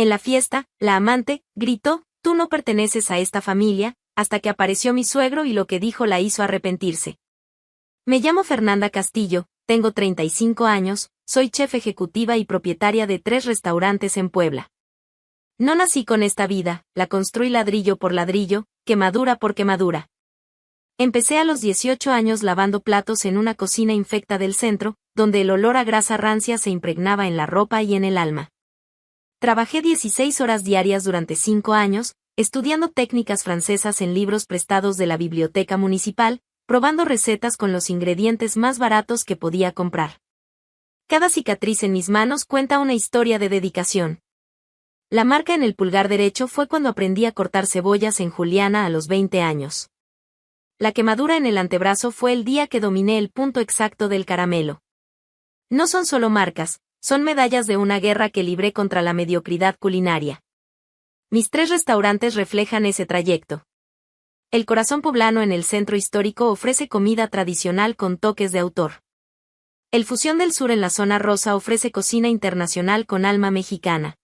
En la fiesta, la amante gritó: «Tú no perteneces a esta familia», hasta que apareció mi suegro y lo que dijo la hizo arrepentirse. Me llamo Fernanda Castillo, tengo 35 años, soy chef ejecutiva y propietaria de 3 restaurantes en Puebla. No nací con esta vida, la construí ladrillo por ladrillo, quemadura por quemadura. Empecé a los 18 años lavando platos en una cocina infecta del centro, donde el olor a grasa rancia se impregnaba en la ropa y en el alma. Trabajé 16 horas diarias durante 5 años, estudiando técnicas francesas en libros prestados de la biblioteca municipal, probando recetas con los ingredientes más baratos que podía comprar. Cada cicatriz en mis manos cuenta una historia de dedicación. La marca en el pulgar derecho fue cuando aprendí a cortar cebollas en Juliana a los 20 años. La quemadura en el antebrazo fue el día que dominé el punto exacto del caramelo. No son solo marcas, son medallas de una guerra que libré contra la mediocridad culinaria. Mis 3 restaurantes reflejan ese trayecto. El Corazón Poblano en el centro histórico ofrece comida tradicional con toques de autor. El Fusión del Sur en la zona rosa ofrece cocina internacional con alma mexicana.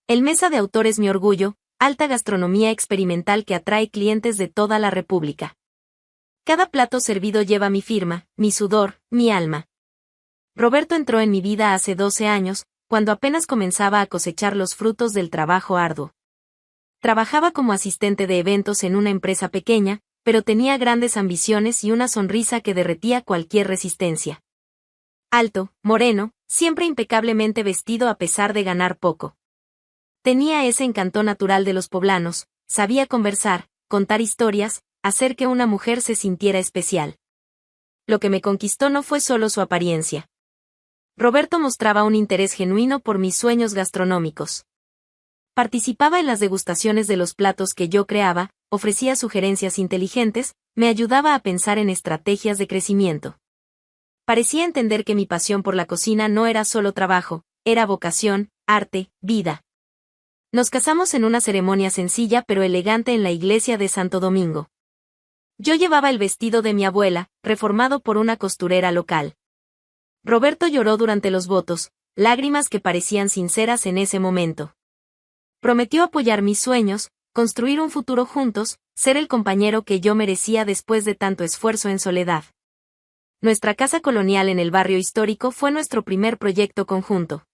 El Mesa de Autor es mi orgullo, alta gastronomía experimental que atrae clientes de toda la República. Cada plato servido lleva mi firma, mi sudor, mi alma. Roberto entró en mi vida hace 12 años, cuando apenas comenzaba a cosechar los frutos del trabajo arduo. Trabajaba como asistente de eventos en una empresa pequeña, pero tenía grandes ambiciones y una sonrisa que derretía cualquier resistencia. Alto, moreno, siempre impecablemente vestido a pesar de ganar poco. Tenía ese encanto natural de los poblanos, sabía conversar, contar historias, hacer que una mujer se sintiera especial. Lo que me conquistó no fue solo su apariencia. Roberto mostraba un interés genuino por mis sueños gastronómicos. Participaba en las degustaciones de los platos que yo creaba, ofrecía sugerencias inteligentes, me ayudaba a pensar en estrategias de crecimiento. Parecía entender que mi pasión por la cocina no era solo trabajo, era vocación, arte, vida. Nos casamos en una ceremonia sencilla pero elegante en la iglesia de Santo Domingo. Yo llevaba el vestido de mi abuela, reformado por una costurera local. Roberto lloró durante los votos, lágrimas que parecían sinceras en ese momento. Prometió apoyar mis sueños, construir un futuro juntos, ser el compañero que yo merecía después de tanto esfuerzo en soledad. Nuestra casa colonial en el barrio histórico fue nuestro primer proyecto conjunto.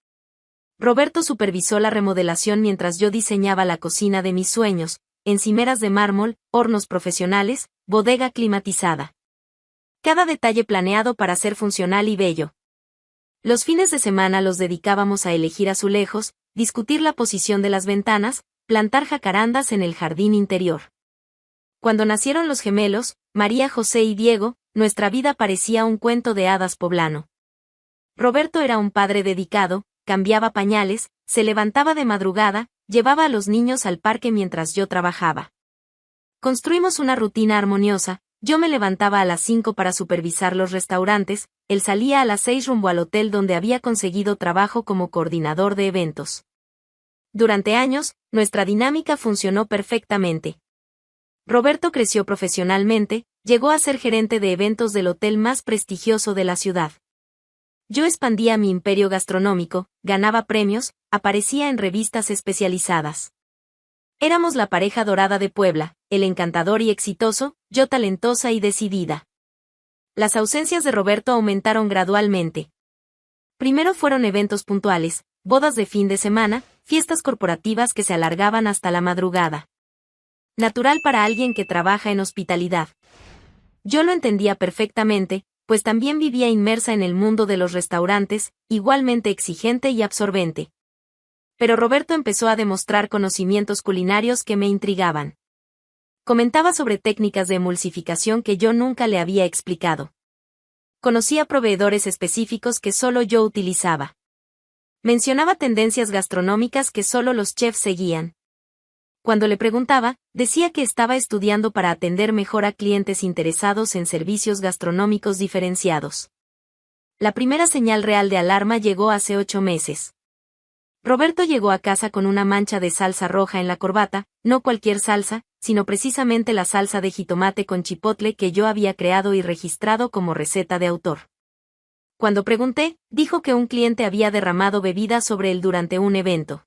Roberto supervisó la remodelación mientras yo diseñaba la cocina de mis sueños, encimeras de mármol, hornos profesionales, bodega climatizada. Cada detalle planeado para ser funcional y bello. Los fines de semana los dedicábamos a elegir azulejos, discutir la posición de las ventanas, plantar jacarandas en el jardín interior. Cuando nacieron los gemelos, María José y Diego, nuestra vida parecía un cuento de hadas poblano. Roberto era un padre dedicado, cambiaba pañales, se levantaba de madrugada, llevaba a los niños al parque mientras yo trabajaba. Construimos una rutina armoniosa, yo me levantaba a las 5 para supervisar los restaurantes, él salía a las 6 rumbo al hotel donde había conseguido trabajo como coordinador de eventos. Durante años, nuestra dinámica funcionó perfectamente. Roberto creció profesionalmente, llegó a ser gerente de eventos del hotel más prestigioso de la ciudad. Yo expandía mi imperio gastronómico, ganaba premios, aparecía en revistas especializadas. Éramos la pareja dorada de Puebla, él encantador y exitoso, yo talentosa y decidida. Las ausencias de Roberto aumentaron gradualmente. Primero fueron eventos puntuales, bodas de fin de semana, fiestas corporativas que se alargaban hasta la madrugada. Natural para alguien que trabaja en hospitalidad. Yo lo entendía perfectamente, pues también vivía inmersa en el mundo de los restaurantes, igualmente exigente y absorbente. Pero Roberto empezó a demostrar conocimientos culinarios que me intrigaban. Comentaba sobre técnicas de emulsificación que yo nunca le había explicado. Conocía proveedores específicos que solo yo utilizaba. Mencionaba tendencias gastronómicas que solo los chefs seguían. Cuando le preguntaba, decía que estaba estudiando para atender mejor a clientes interesados en servicios gastronómicos diferenciados. La primera señal real de alarma llegó hace 8 meses. Roberto llegó a casa con una mancha de salsa roja en la corbata, no cualquier salsa, sino precisamente la salsa de jitomate con chipotle que yo había creado y registrado como receta de autor. Cuando pregunté, dijo que un cliente había derramado bebida sobre él durante un evento.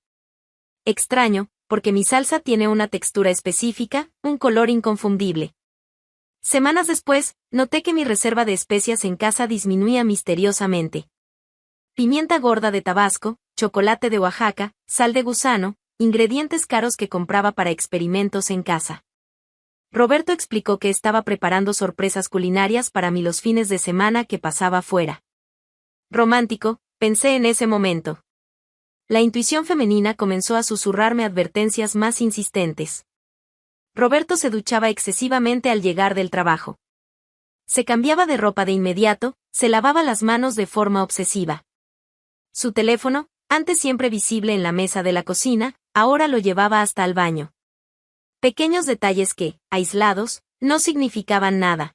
extraño, porque mi salsa tiene una textura específica, un color inconfundible. Semanas después, noté que mi reserva de especias en casa disminuía misteriosamente. Pimienta gorda de Tabasco, chocolate de Oaxaca, sal de gusano, ingredientes caros que compraba para experimentos en casa. Roberto explicó que estaba preparando sorpresas culinarias para mí los fines de semana que pasaba fuera. Romántico, pensé en ese momento. La intuición femenina comenzó a susurrarme advertencias más insistentes. Roberto se duchaba excesivamente al llegar del trabajo. Se cambiaba de ropa de inmediato, se lavaba las manos de forma obsesiva. Su teléfono, antes siempre visible en la mesa de la cocina, ahora lo llevaba hasta el baño. Pequeños detalles que, aislados, no significaban nada.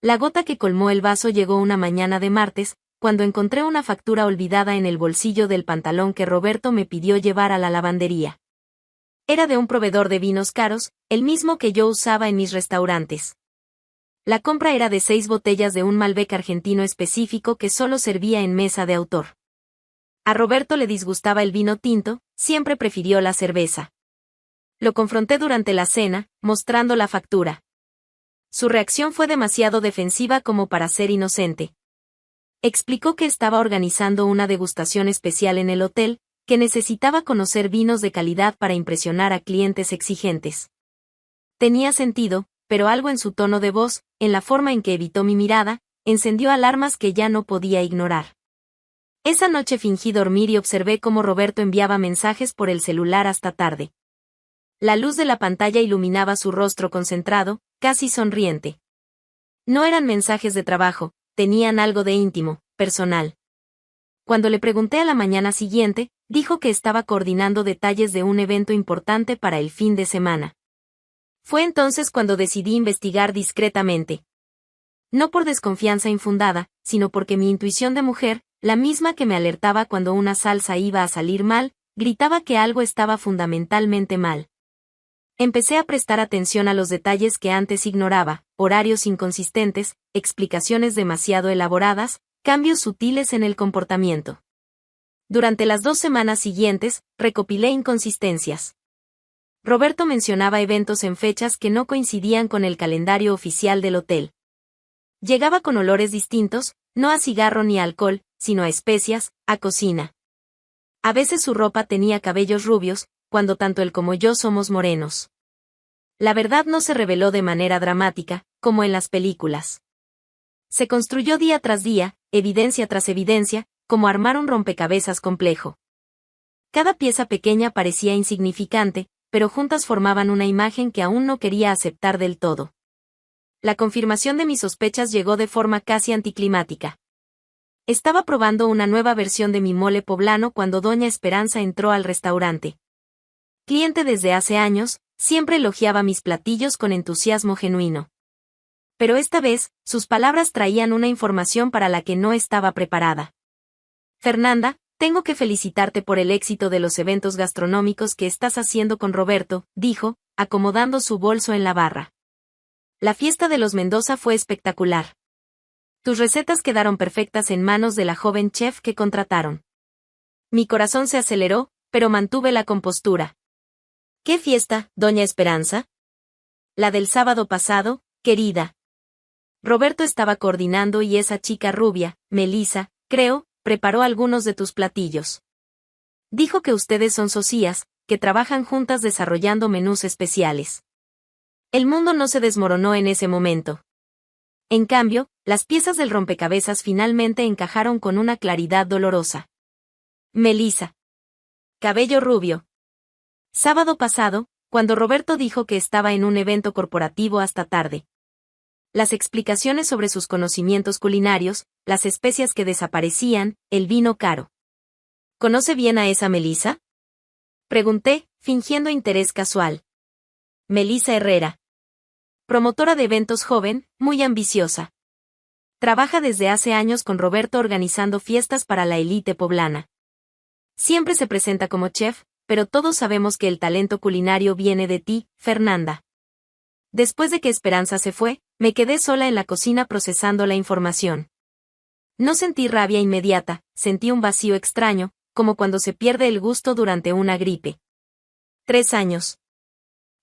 La gota que colmó el vaso llegó una mañana de martes, cuando encontré una factura olvidada en el bolsillo del pantalón que Roberto me pidió llevar a la lavandería. Era de un proveedor de vinos caros, el mismo que yo usaba en mis restaurantes. La compra era de 6 botellas de un Malbec argentino específico que solo servía en mesa de autor. A Roberto le disgustaba el vino tinto, siempre prefirió la cerveza. Lo confronté durante la cena, mostrando la factura. Su reacción fue demasiado defensiva como para ser inocente. Explicó que estaba organizando una degustación especial en el hotel, que necesitaba conocer vinos de calidad para impresionar a clientes exigentes. Tenía sentido, pero algo en su tono de voz, en la forma en que evitó mi mirada, encendió alarmas que ya no podía ignorar. Esa noche fingí dormir y observé cómo Roberto enviaba mensajes por el celular hasta tarde. La luz de la pantalla iluminaba su rostro concentrado, casi sonriente. No eran mensajes de trabajo, tenían algo de íntimo, personal. Cuando le pregunté a la mañana siguiente, dijo que estaba coordinando detalles de un evento importante para el fin de semana. Fue entonces cuando decidí investigar discretamente. No por desconfianza infundada, sino porque mi intuición de mujer, la misma que me alertaba cuando una salsa iba a salir mal, gritaba que algo estaba fundamentalmente mal. Empecé a prestar atención a los detalles que antes ignoraba, horarios inconsistentes, explicaciones demasiado elaboradas, cambios sutiles en el comportamiento. Durante las 2 semanas siguientes, recopilé inconsistencias. Roberto mencionaba eventos en fechas que no coincidían con el calendario oficial del hotel. Llegaba con olores distintos, no a cigarro ni a alcohol, sino a especias, a cocina. A veces su ropa tenía cabellos rubios, cuando tanto él como yo somos morenos. La verdad no se reveló de manera dramática, como en las películas. Se construyó día tras día, evidencia tras evidencia, como armar un rompecabezas complejo. Cada pieza pequeña parecía insignificante, pero juntas formaban una imagen que aún no quería aceptar del todo. La confirmación de mis sospechas llegó de forma casi anticlimática. Estaba probando una nueva versión de mi mole poblano cuando doña Esperanza entró al restaurante. Cliente desde hace años, siempre elogiaba mis platillos con entusiasmo genuino. Pero esta vez, sus palabras traían una información para la que no estaba preparada. Fernanda, tengo que felicitarte por el éxito de los eventos gastronómicos que estás haciendo con Roberto, dijo, acomodando su bolso en la barra. La fiesta de los Mendoza fue espectacular. Tus recetas quedaron perfectas en manos de la joven chef que contrataron. Mi corazón se aceleró, pero mantuve la compostura. ¿Qué fiesta, doña Esperanza? La del sábado pasado, querida. Roberto estaba coordinando y esa chica rubia, Melissa, creo, preparó algunos de tus platillos. Dijo que ustedes son socias, que trabajan juntas desarrollando menús especiales. El mundo no se desmoronó en ese momento. En cambio, las piezas del rompecabezas finalmente encajaron con una claridad dolorosa. Melissa. Cabello rubio. Sábado pasado, cuando Roberto dijo que estaba en un evento corporativo hasta tarde. Las explicaciones sobre sus conocimientos culinarios, las especias que desaparecían, el vino caro. ¿Conoce bien a esa Melissa? Pregunté, fingiendo interés casual. Melissa Herrera. Promotora de eventos joven, muy ambiciosa. Trabaja desde hace años con Roberto organizando fiestas para la élite poblana. Siempre se presenta como chef, pero todos sabemos que el talento culinario viene de ti, Fernanda. Después de que Esperanza se fue, me quedé sola en la cocina procesando la información. No sentí rabia inmediata, sentí un vacío extraño, como cuando se pierde el gusto durante una gripe. 3 años.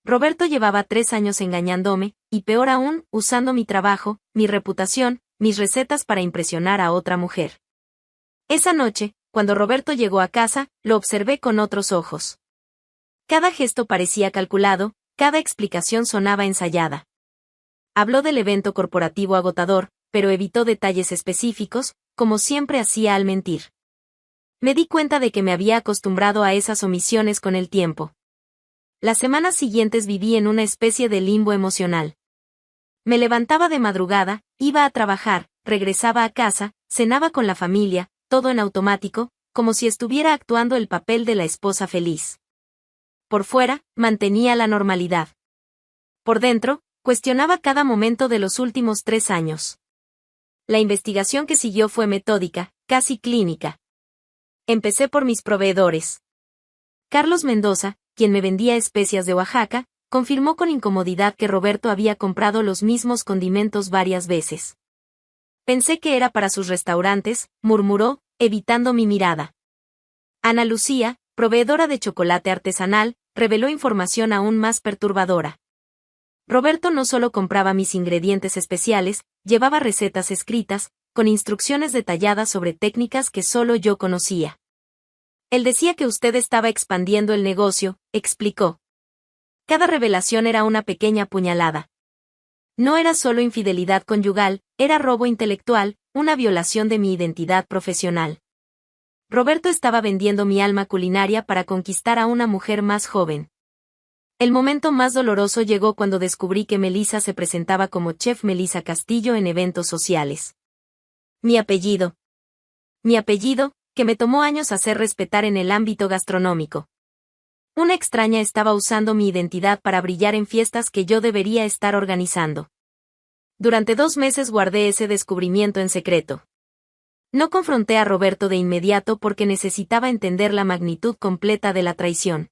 Roberto llevaba 3 años engañándome, y peor aún, usando mi trabajo, mi reputación, mis recetas para impresionar a otra mujer. Esa noche, cuando Roberto llegó a casa, lo observé con otros ojos. Cada gesto parecía calculado, cada explicación sonaba ensayada. Habló del evento corporativo agotador, pero evitó detalles específicos, como siempre hacía al mentir. Me di cuenta de que me había acostumbrado a esas omisiones con el tiempo. Las semanas siguientes viví en una especie de limbo emocional. Me levantaba de madrugada, iba a trabajar, regresaba a casa, cenaba con la familia, todo en automático, como si estuviera actuando el papel de la esposa feliz. Por fuera, mantenía la normalidad. Por dentro, cuestionaba cada momento de los últimos 3 años. La investigación que siguió fue metódica, casi clínica. Empecé por mis proveedores. Carlos Mendoza, quien me vendía especias de Oaxaca, confirmó con incomodidad que Roberto había comprado los mismos condimentos varias veces. Pensé que era para sus restaurantes, murmuró, evitando mi mirada. Ana Lucía, proveedora de chocolate artesanal, reveló información aún más perturbadora. Roberto no solo compraba mis ingredientes especiales, llevaba recetas escritas, con instrucciones detalladas sobre técnicas que solo yo conocía. Él decía que usted estaba expandiendo el negocio, explicó. Cada revelación era una pequeña puñalada. No era solo infidelidad conyugal, era robo intelectual, una violación de mi identidad profesional. Roberto estaba vendiendo mi alma culinaria para conquistar a una mujer más joven. El momento más doloroso llegó cuando descubrí que Melissa se presentaba como chef Melissa Castillo en eventos sociales. Mi apellido, que me tomó años hacer respetar en el ámbito gastronómico. Una extraña estaba usando mi identidad para brillar en fiestas que yo debería estar organizando. Durante 2 meses guardé ese descubrimiento en secreto. No confronté a Roberto de inmediato porque necesitaba entender la magnitud completa de la traición.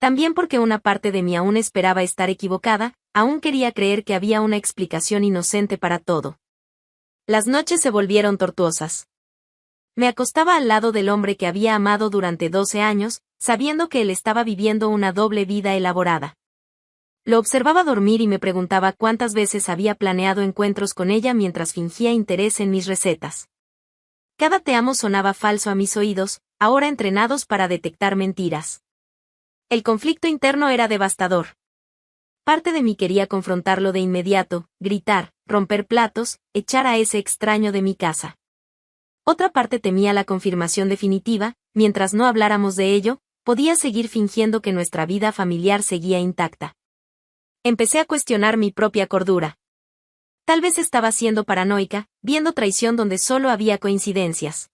También porque una parte de mí aún esperaba estar equivocada, aún quería creer que había una explicación inocente para todo. Las noches se volvieron tortuosas. Me acostaba al lado del hombre que había amado durante 12 años, sabiendo que él estaba viviendo una doble vida elaborada. Lo observaba dormir y me preguntaba cuántas veces había planeado encuentros con ella mientras fingía interés en mis recetas. Cada te amo sonaba falso a mis oídos, ahora entrenados para detectar mentiras. El conflicto interno era devastador. Parte de mí quería confrontarlo de inmediato, gritar, romper platos, echar a ese extraño de mi casa. Otra parte temía la confirmación definitiva, mientras no habláramos de ello, podía seguir fingiendo que nuestra vida familiar seguía intacta. Empecé a cuestionar mi propia cordura. Tal vez estaba siendo paranoica, viendo traición donde solo había coincidencias.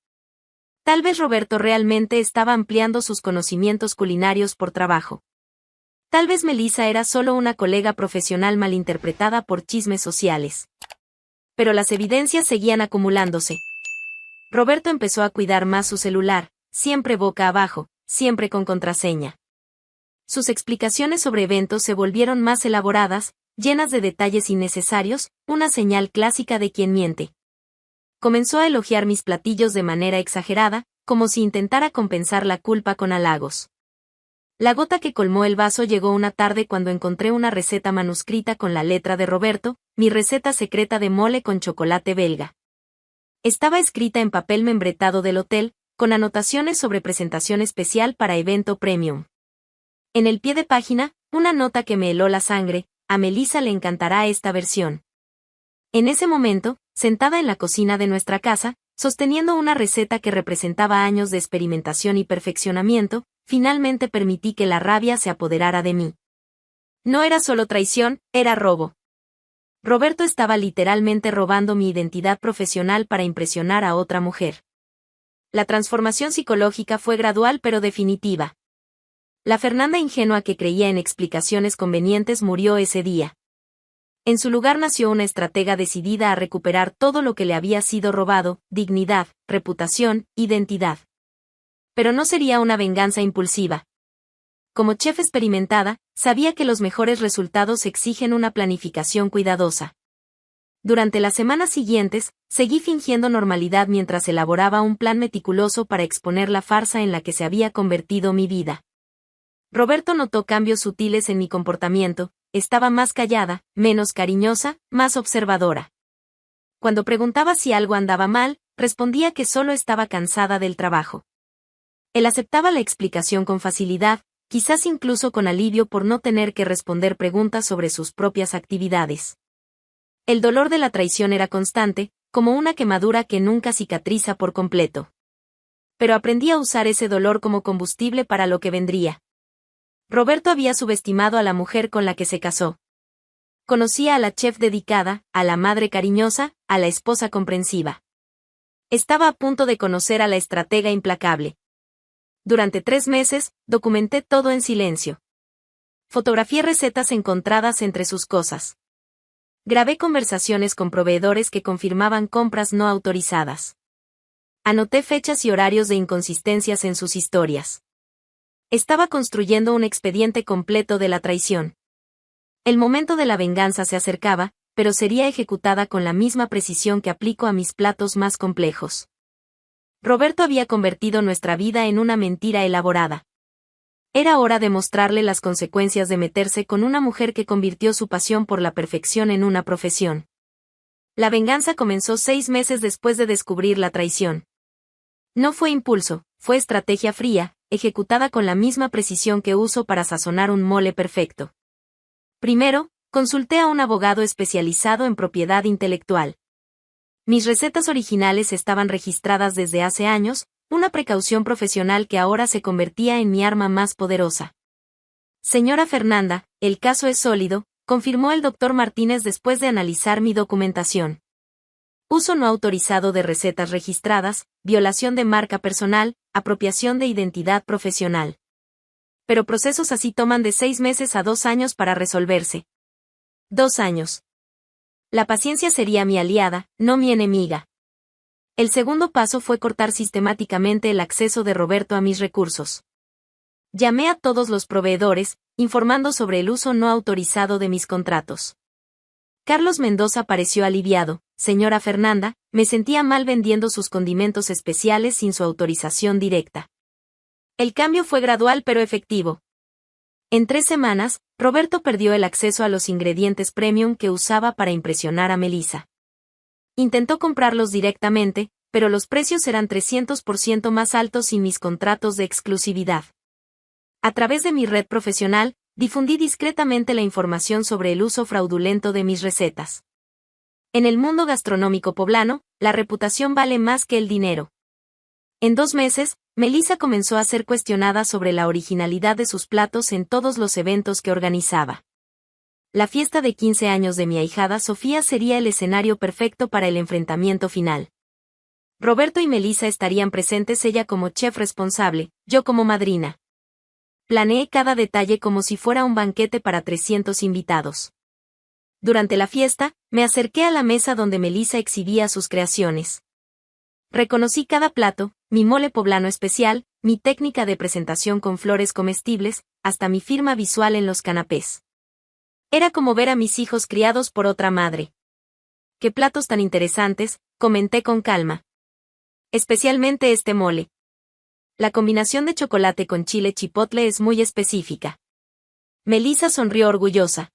Tal vez Roberto realmente estaba ampliando sus conocimientos culinarios por trabajo. Tal vez Melissa era solo una colega profesional malinterpretada por chismes sociales. Pero las evidencias seguían acumulándose. Roberto empezó a cuidar más su celular, siempre boca abajo, siempre con contraseña. Sus explicaciones sobre eventos se volvieron más elaboradas, llenas de detalles innecesarios, una señal clásica de quien miente. Comenzó a elogiar mis platillos de manera exagerada, como si intentara compensar la culpa con halagos. La gota que colmó el vaso llegó una tarde cuando encontré una receta manuscrita con la letra de Roberto, mi receta secreta de mole con chocolate belga. Estaba escrita en papel membretado del hotel, con anotaciones sobre presentación especial para evento premium. En el pie de página, una nota que me heló la sangre: a Melissa le encantará esta versión. En ese momento, sentada en la cocina de nuestra casa, sosteniendo una receta que representaba años de experimentación y perfeccionamiento, finalmente permití que la rabia se apoderara de mí. No era solo traición, era robo. Roberto estaba literalmente robando mi identidad profesional para impresionar a otra mujer. La transformación psicológica fue gradual pero definitiva. La Fernanda ingenua que creía en explicaciones convenientes murió ese día. En su lugar nació una estratega decidida a recuperar todo lo que le había sido robado: dignidad, reputación, identidad. Pero no sería una venganza impulsiva. Como chef experimentada, sabía que los mejores resultados exigen una planificación cuidadosa. Durante las semanas siguientes, seguí fingiendo normalidad mientras elaboraba un plan meticuloso para exponer la farsa en la que se había convertido mi vida. Roberto notó cambios sutiles en mi comportamiento, estaba más callada, menos cariñosa, más observadora. Cuando preguntaba si algo andaba mal, respondía que solo estaba cansada del trabajo. Él aceptaba la explicación con facilidad, quizás incluso con alivio por no tener que responder preguntas sobre sus propias actividades. El dolor de la traición era constante, como una quemadura que nunca cicatriza por completo. Pero aprendí a usar ese dolor como combustible para lo que vendría. Roberto había subestimado a la mujer con la que se casó. Conocía a la chef dedicada, a la madre cariñosa, a la esposa comprensiva. Estaba a punto de conocer a la estratega implacable. Durante 3 meses, documenté todo en silencio. Fotografié recetas encontradas entre sus cosas. Grabé conversaciones con proveedores que confirmaban compras no autorizadas. Anoté fechas y horarios de inconsistencias en sus historias. Estaba construyendo un expediente completo de la traición. El momento de la venganza se acercaba, pero sería ejecutada con la misma precisión que aplico a mis platos más complejos. Roberto había convertido nuestra vida en una mentira elaborada. Era hora de mostrarle las consecuencias de meterse con una mujer que convirtió su pasión por la perfección en una profesión. La venganza comenzó 6 meses después de descubrir la traición. No fue impulso, fue estrategia fría, ejecutada con la misma precisión que uso para sazonar un mole perfecto. Primero, consulté a un abogado especializado en propiedad intelectual. Mis recetas originales estaban registradas desde hace años, una precaución profesional que ahora se convertía en mi arma más poderosa. Señora Fernanda, el caso es sólido, confirmó el doctor Martínez después de analizar mi documentación. Uso no autorizado de recetas registradas, violación de marca personal, apropiación de identidad profesional. Pero procesos así toman de 6 meses a 2 años para resolverse. 2 años. La paciencia sería mi aliada, no mi enemiga. El segundo paso fue cortar sistemáticamente el acceso de Roberto a mis recursos. Llamé a todos los proveedores, informando sobre el uso no autorizado de mis contratos. Carlos Mendoza pareció aliviado. Señora Fernanda, me sentía mal vendiendo sus condimentos especiales sin su autorización directa. El cambio fue gradual pero efectivo. En 3 semanas, Roberto perdió el acceso a los ingredientes premium que usaba para impresionar a Melissa. Intentó comprarlos directamente, pero los precios eran 300% más altos sin mis contratos de exclusividad. A través de mi red profesional, difundí discretamente la información sobre el uso fraudulento de mis recetas. En el mundo gastronómico poblano, la reputación vale más que el dinero. En 2 meses, Melissa comenzó a ser cuestionada sobre la originalidad de sus platos en todos los eventos que organizaba. La fiesta de 15 años de mi ahijada Sofía sería el escenario perfecto para el enfrentamiento final. Roberto y Melissa estarían presentes, ella como chef responsable, yo como madrina. Planeé cada detalle como si fuera un banquete para 300 invitados. Durante la fiesta, me acerqué a la mesa donde Melissa exhibía sus creaciones. Reconocí cada plato, mi mole poblano especial, mi técnica de presentación con flores comestibles, hasta mi firma visual en los canapés. Era como ver a mis hijos criados por otra madre. ¡Qué platos tan interesantes!, comenté con calma. Especialmente este mole. La combinación de chocolate con chile chipotle es muy específica. Melissa sonrió orgullosa.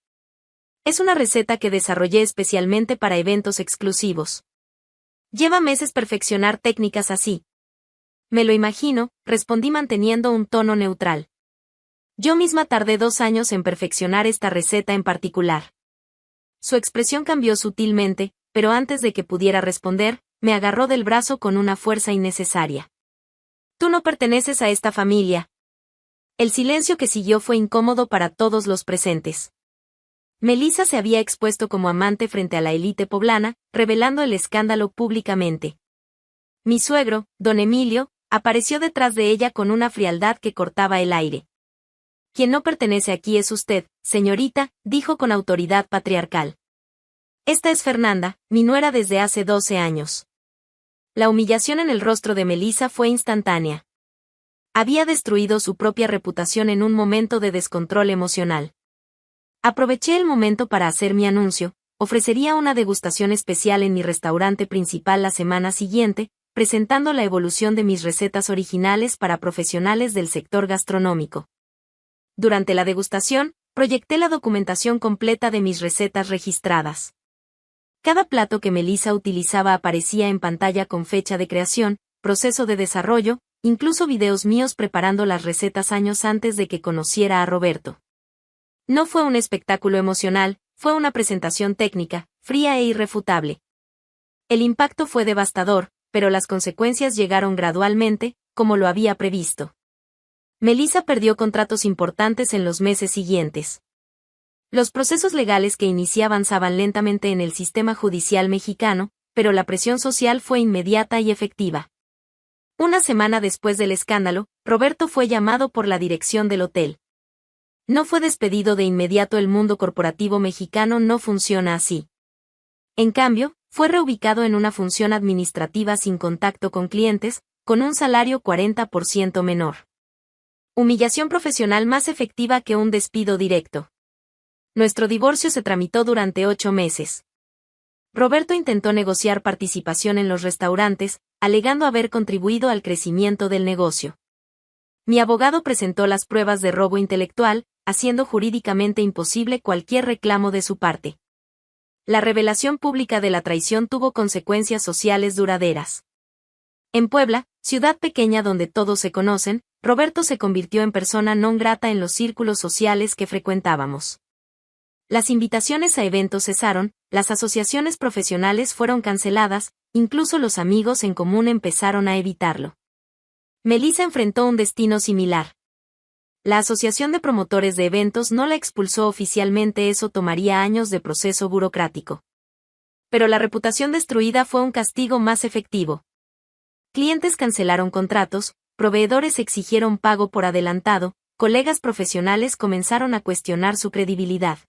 Es una receta que desarrollé especialmente para eventos exclusivos. Lleva meses perfeccionar técnicas así. Me lo imagino, respondí manteniendo un tono neutral. Yo misma tardé 2 años en perfeccionar esta receta en particular. Su expresión cambió sutilmente, pero antes de que pudiera responder, me agarró del brazo con una fuerza innecesaria. Tú no perteneces a esta familia. El silencio que siguió fue incómodo para todos los presentes. Melissa se había expuesto como amante frente a la élite poblana, revelando el escándalo públicamente. Mi suegro, don Emilio, apareció detrás de ella con una frialdad que cortaba el aire. Quien no pertenece aquí es usted, señorita, dijo con autoridad patriarcal. Esta es Fernanda, mi nuera desde hace 12 años. La humillación en el rostro de Melissa fue instantánea. Había destruido su propia reputación en un momento de descontrol emocional. Aproveché el momento para hacer mi anuncio. Ofrecería una degustación especial en mi restaurante principal la semana siguiente, presentando la evolución de mis recetas originales para profesionales del sector gastronómico. durante la degustación, proyecté la documentación completa de mis recetas registradas. Cada plato que Melissa utilizaba aparecía en pantalla con fecha de creación, proceso de desarrollo, incluso videos míos preparando las recetas años antes de que conociera a Roberto. No fue un espectáculo emocional, fue una presentación técnica, fría e irrefutable. El impacto fue devastador, pero las consecuencias llegaron gradualmente, como lo había previsto. Melissa perdió contratos importantes en los meses siguientes. Los procesos legales que inicié avanzaban lentamente en el sistema judicial mexicano, pero la presión social fue inmediata y efectiva. Una semana después del escándalo, Roberto fue llamado por la dirección del hotel. No fue despedido de inmediato. El mundo corporativo mexicano no funciona así. En cambio, fue reubicado en una función administrativa sin contacto con clientes, con un salario 40% menor. Humillación profesional más efectiva que un despido directo. Nuestro divorcio se tramitó durante 8 meses. Roberto intentó negociar participación en los restaurantes, alegando haber contribuido al crecimiento del negocio. Mi abogado presentó las pruebas de robo intelectual, haciendo jurídicamente imposible cualquier reclamo de su parte. La revelación pública de la traición tuvo consecuencias sociales duraderas. En Puebla, ciudad pequeña donde todos se conocen, Roberto se convirtió en persona non grata en los círculos sociales que frecuentábamos. Las invitaciones a eventos cesaron, las asociaciones profesionales fueron canceladas, incluso los amigos en común empezaron a evitarlo. Melissa enfrentó un destino similar. La Asociación de Promotores de Eventos no la expulsó oficialmente, eso tomaría años de proceso burocrático. Pero la reputación destruida fue un castigo más efectivo. Clientes cancelaron contratos, proveedores exigieron pago por adelantado, colegas profesionales comenzaron a cuestionar su credibilidad.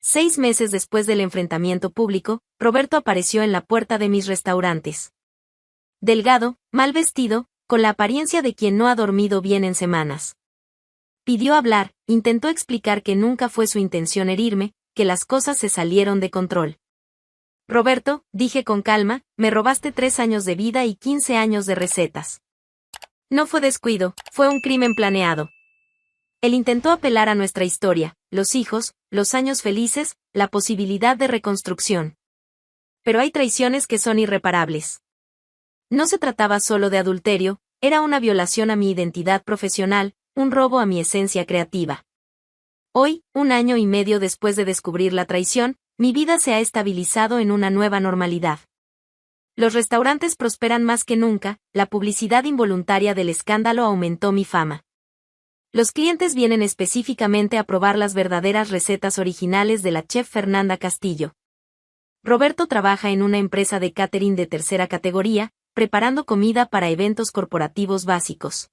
6 meses después del enfrentamiento público, Roberto apareció en la puerta de mis restaurantes. Delgado, mal vestido, con la apariencia de quien no ha dormido bien en semanas. Pidió hablar, intentó explicar que nunca fue su intención herirme, que las cosas se salieron de control. Roberto, dije con calma, me robaste 3 años de vida y 15 años de recetas. No fue descuido, fue un crimen planeado. Él intentó apelar a nuestra historia, los hijos, los años felices, la posibilidad de reconstrucción. Pero hay traiciones que son irreparables. No se trataba solo de adulterio, era una violación a mi identidad profesional, un robo a mi esencia creativa. Hoy, 1 año y medio después de descubrir la traición, mi vida se ha estabilizado en una nueva normalidad. Los restaurantes prosperan más que nunca, la publicidad involuntaria del escándalo aumentó mi fama. Los clientes vienen específicamente a probar las verdaderas recetas originales de la chef Fernanda Castillo. Roberto trabaja en una empresa de catering de tercera categoría, preparando comida para eventos corporativos básicos.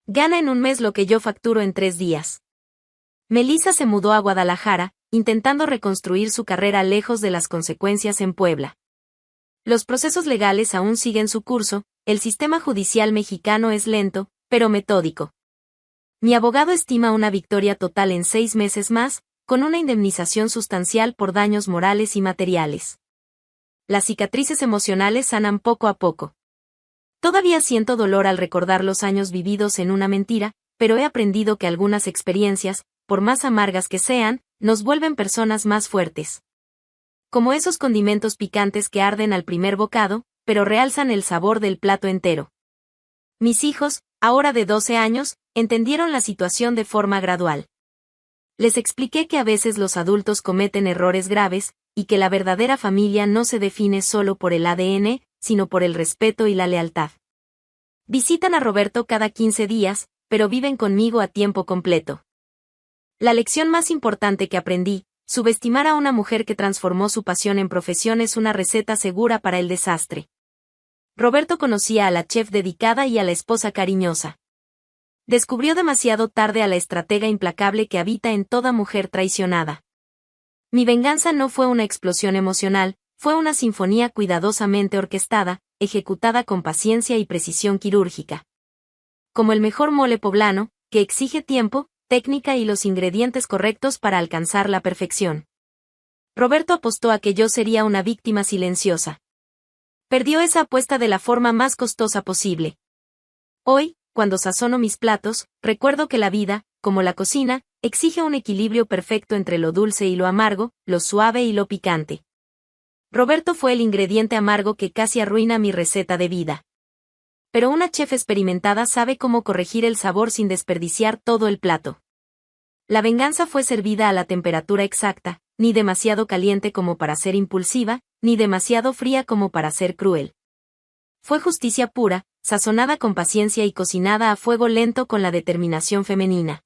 Gana en un mes lo que yo facturo en 3 días. Melissa se mudó a Guadalajara, intentando reconstruir su carrera lejos de las consecuencias en Puebla. Los procesos legales aún siguen su curso, el sistema judicial mexicano es lento, pero metódico. Mi abogado estima una victoria total en 6 meses más, con una indemnización sustancial por daños morales y materiales. Las cicatrices emocionales sanan poco a poco. Todavía siento dolor al recordar los años vividos en una mentira, pero he aprendido que algunas experiencias, por más amargas que sean, nos vuelven personas más fuertes. Como esos condimentos picantes que arden al primer bocado, pero realzan el sabor del plato entero. Mis hijos, ahora de 12 años, entendieron la situación de forma gradual. Les expliqué que a veces los adultos cometen errores graves, y que la verdadera familia no se define solo por el ADN, sino por el respeto y la lealtad. Visitan a Roberto cada 15 días, pero viven conmigo a tiempo completo. La lección más importante que aprendí, subestimar a una mujer que transformó su pasión en profesión es una receta segura para el desastre. Roberto conocía a la chef dedicada y a la esposa cariñosa. Descubrió demasiado tarde a la estratega implacable que habita en toda mujer traicionada. Mi venganza no fue una explosión emocional, fue una sinfonía cuidadosamente orquestada, ejecutada con paciencia y precisión quirúrgica. Como el mejor mole poblano, que exige tiempo, técnica y los ingredientes correctos para alcanzar la perfección. Roberto apostó a que yo sería una víctima silenciosa. Perdió esa apuesta de la forma más costosa posible. Hoy, cuando sazono mis platos, recuerdo que la vida, como la cocina, exige un equilibrio perfecto entre lo dulce y lo amargo, lo suave y lo picante. Roberto fue el ingrediente amargo que casi arruina mi receta de vida. Pero una chef experimentada sabe cómo corregir el sabor sin desperdiciar todo el plato. La venganza fue servida a la temperatura exacta, ni demasiado caliente como para ser impulsiva, ni demasiado fría como para ser cruel. Fue justicia pura, sazonada con paciencia y cocinada a fuego lento con la determinación femenina.